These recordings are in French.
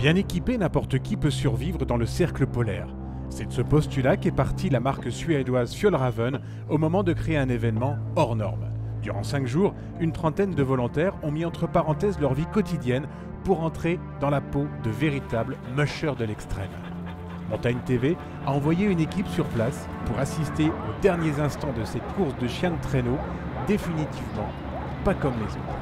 Bien équipé, n'importe qui peut survivre dans le cercle polaire. C'est de ce postulat qu'est partie la marque suédoise Fjällräven au moment de créer un événement hors norme. Durant 5 jours, une trentaine de volontaires ont mis entre parenthèses leur vie quotidienne pour entrer dans la peau de véritables mushers de l'extrême. Montagne TV a envoyé une équipe sur place pour assister aux derniers instants de cette course de chiens de traîneau, définitivement pas comme les autres.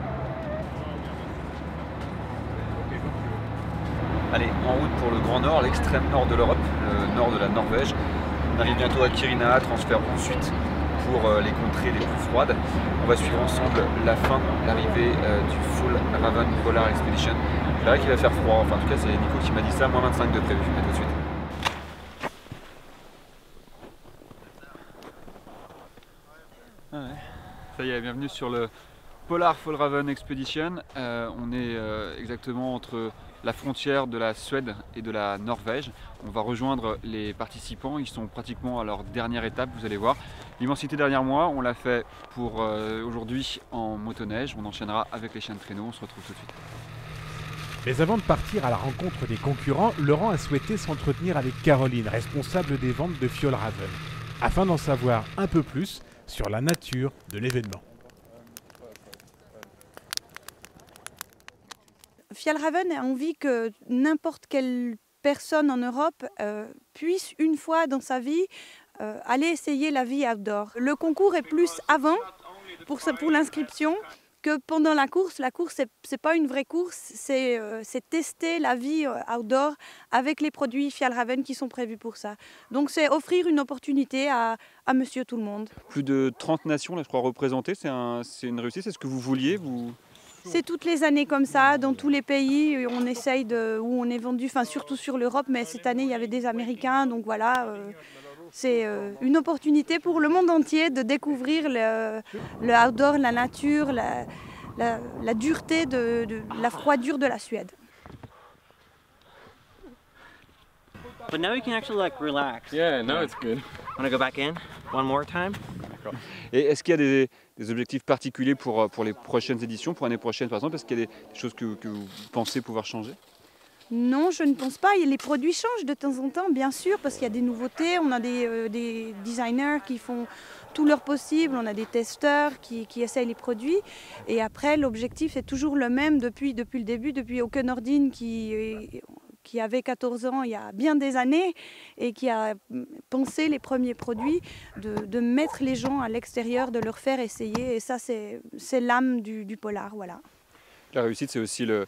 Allez, en route pour le Grand Nord, l'extrême nord de l'Europe, le nord de la Norvège. On arrive bientôt à Kiruna, transfert ensuite pour les contrées les plus froides. On va suivre ensemble la fin, l'arrivée du Fjällräven Polar Expedition. C'est vrai qu'il va faire froid, enfin en tout cas c'est Nico qui m'a dit ça, moins 25 de prévu. À tout de suite. Ça y est, bienvenue sur le Polar Fjällräven Expedition. On est exactement entre la frontière de la Suède et de la Norvège. On va rejoindre les participants, ils sont pratiquement à leur dernière étape, vous allez voir. L'immensité derrière moi, on l'a fait pour aujourd'hui en motoneige, on enchaînera avec les chiens de traîneau, on se retrouve tout de suite. Mais avant de partir à la rencontre des concurrents, Laurent a souhaité s'entretenir avec Caroline, responsable des ventes de Fjällräven, afin d'en savoir un peu plus sur la nature de l'événement. Fjällräven a envie que n'importe quelle personne en Europe puisse une fois dans sa vie aller essayer la vie outdoor. Le concours est plus avant pour l'inscription que pendant la course. La course, c'est pas une vraie course, c'est tester la vie outdoor avec les produits Fjällräven qui sont prévus pour ça. Donc c'est offrir une opportunité à monsieur tout le monde. Plus de 30 nations, là, je crois, représentées, c'est une réussite, c'est ce que vous vouliez C'est toutes les années comme ça, dans tous les pays, on essaye où on est vendu, enfin surtout sur l'Europe, mais cette année il y avait des Américains, donc voilà, c'est une opportunité pour le monde entier de découvrir le outdoor, la nature, la dureté, la froidure de la Suède. But now we can actually like relax. Yeah, now it's good. Want to go back in one more time? Et est-ce qu'il y a des objectifs particuliers pour les prochaines éditions, pour l'année prochaine par exemple? Est-ce qu'il y a des choses que vous pensez pouvoir changer? Non, je ne pense pas. Les produits changent de temps en temps, bien sûr, parce qu'il y a des nouveautés. On a des designers qui font tout leur possible. On a des testeurs qui essayent les produits. Et après, l'objectif est toujours le même depuis le début, depuis Åke Nordin qui avait 14 ans il y a bien des années et qui a pensé les premiers produits, de mettre les gens à l'extérieur, de leur faire essayer. Et ça, c'est l'âme du polar, voilà. La réussite, c'est aussi le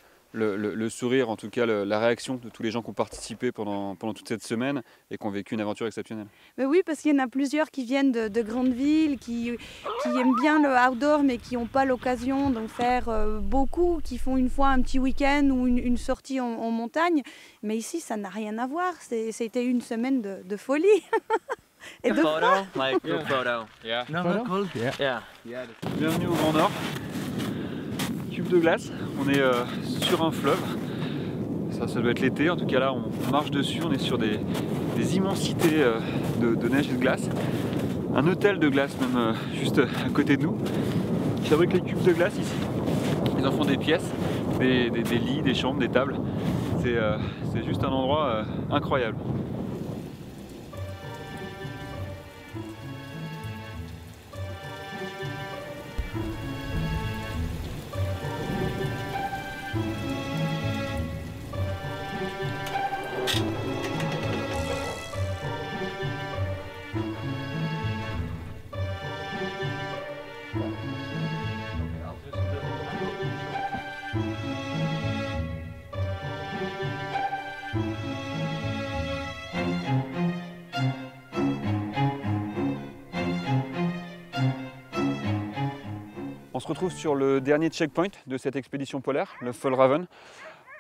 sourire, en tout cas la réaction de tous les gens qui ont participé pendant toute cette semaine et qui ont vécu une aventure exceptionnelle. Mais oui, parce qu'il y en a plusieurs qui viennent de grandes villes, qui aiment bien le outdoor mais qui n'ont pas l'occasion d'en faire beaucoup, qui font une fois un petit week-end ou une sortie en montagne. Mais ici, ça n'a rien à voir, c'était une semaine de folie. Et de Photo? Like group photo. Yeah. No, cool. Yeah. Bienvenue au Grand Nord. Cube de glace, on est sur un fleuve. Ça doit être l'été, en tout cas là on marche dessus, on est sur des immensités de neige et de glace. Un hôtel de glace même juste à côté de nous, qui fabrique les cubes de glace ici. Ils en font des pièces, des lits, des chambres, des tables. C'est juste un endroit incroyable. On se retrouve sur le dernier checkpoint de cette expédition polaire, le Fjällräven.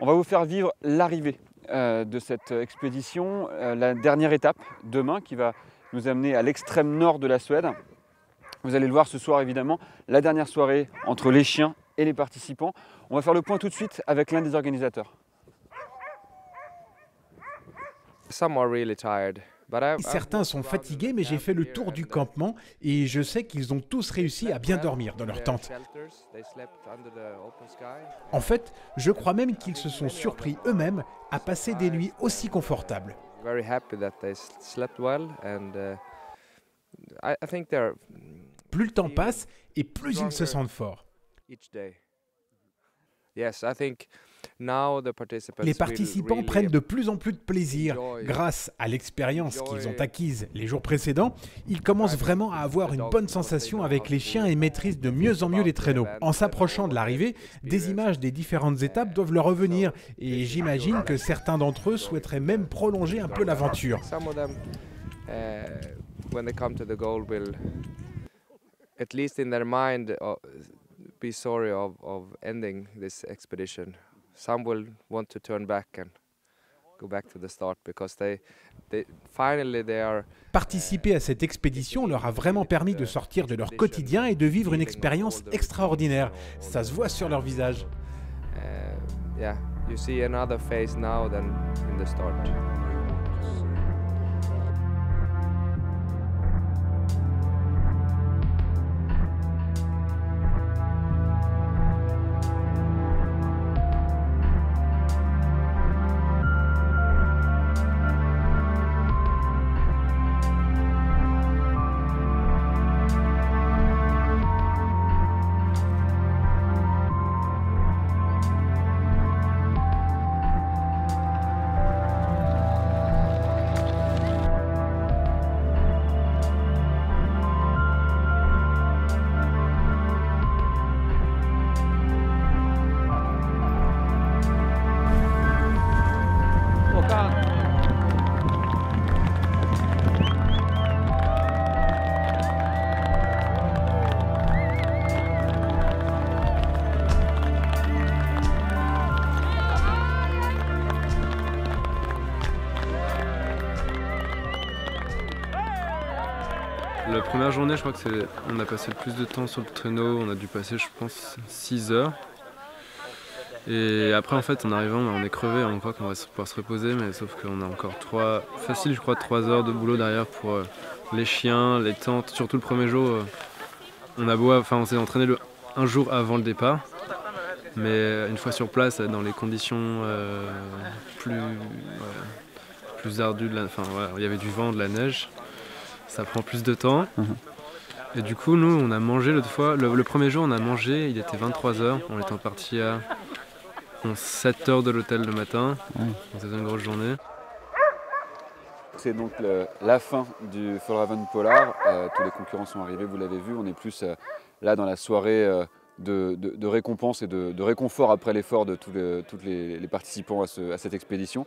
On va vous faire vivre l'arrivée de cette expédition, la dernière étape demain qui va nous amener à l'extrême nord de la Suède. Vous allez le voir ce soir évidemment, la dernière soirée entre les chiens et les participants. On va faire le point tout de suite avec l'un des organisateurs. Some are really tired Certains sont fatigués, mais j'ai fait le tour du campement et je sais qu'ils ont tous réussi à bien dormir dans leur tente. En fait, je crois même qu'ils se sont surpris eux-mêmes à passer des nuits aussi confortables. Plus le temps passe et plus ils se sentent forts. Les participants prennent de plus en plus de plaisir. Grâce à l'expérience qu'ils ont acquise les jours précédents, ils commencent vraiment à avoir une bonne sensation avec les chiens et maîtrisent de mieux en mieux les traîneaux. En s'approchant de l'arrivée, des images des différentes étapes doivent leur revenir et j'imagine que certains d'entre eux souhaiteraient même prolonger un peu l'aventure. Be sorry of ending this expedition. Some will want to turn back and go back to the start because finally they are. Participer à cette expédition leur a vraiment permis de sortir de leur quotidien et de vivre une expérience extraordinaire. Ça se voit sur leur visage. Yeah, you see another phase now than in the start. La première journée, je crois que on a passé le plus de temps sur le traîneau, on a dû passer, je pense, 6 heures. Et après, en fait, en arrivant, on est crevé, on croit qu'on va pouvoir se reposer, mais sauf qu'on a encore 3 heures de boulot derrière pour les chiens, les tentes. Surtout le premier jour, on s'est entraîné un jour avant le départ, mais une fois sur place, dans les conditions plus ardues, il y avait du vent, de la neige. Ça prend plus de temps. Et du coup, nous, on a mangé l'autre fois. Le premier jour, on a mangé, il était 23h. On était parti à 7h de l'hôtel le matin. C'était une grosse journée. C'est donc la fin du Fjällräven Polar. Tous les concurrents sont arrivés, vous l'avez vu. On est plus là dans la soirée de récompense et de réconfort après l'effort de tous les participants à cette expédition.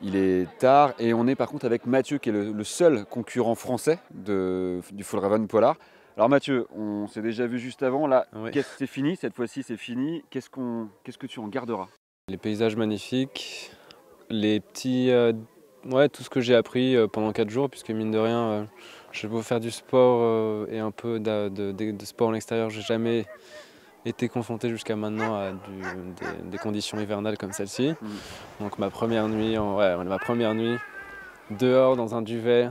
Il est tard et on est par contre avec Mathieu qui est le seul concurrent français du Fjällräven Polar. Alors Mathieu, on s'est déjà vu juste avant, là c'est fini, cette fois-ci c'est fini. Qu'est-ce que tu en garderas? Les paysages magnifiques, les petits... tout ce que j'ai appris pendant 4 jours, puisque mine de rien, je peux faire du sport et un peu de sport à l'extérieur. J'ai jamais été confronté jusqu'à maintenant à des conditions hivernales comme celle-ci. Donc ma première nuit, dehors dans un duvet,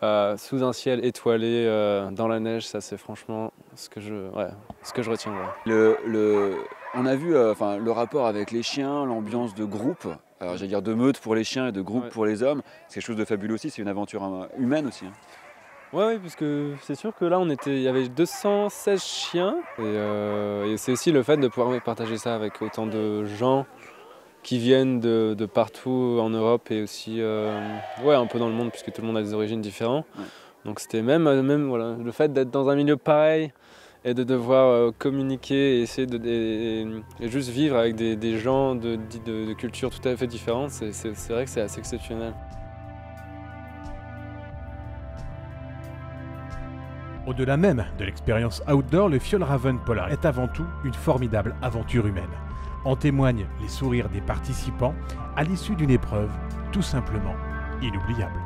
sous un ciel étoilé, dans la neige, ça c'est franchement ce que je retiendrai. On a vu le rapport avec les chiens, l'ambiance de groupe, j'allais dire de meute pour les chiens et de groupe pour les hommes. C'est quelque chose de fabuleux aussi, c'est une aventure humaine aussi. Oui, parce que c'est sûr que là, il y avait 216 chiens et c'est aussi le fait de pouvoir partager ça avec autant de gens qui viennent de partout en Europe et aussi un peu dans le monde, puisque tout le monde a des origines différentes. Donc c'était même le fait d'être dans un milieu pareil et de devoir communiquer et essayer et juste vivre avec des gens de cultures tout à fait différentes, c'est vrai que c'est assez exceptionnel. Au-delà même de l'expérience outdoor, le Fjällräven Polar est avant tout une formidable aventure humaine. En témoignent les sourires des participants à l'issue d'une épreuve tout simplement inoubliable.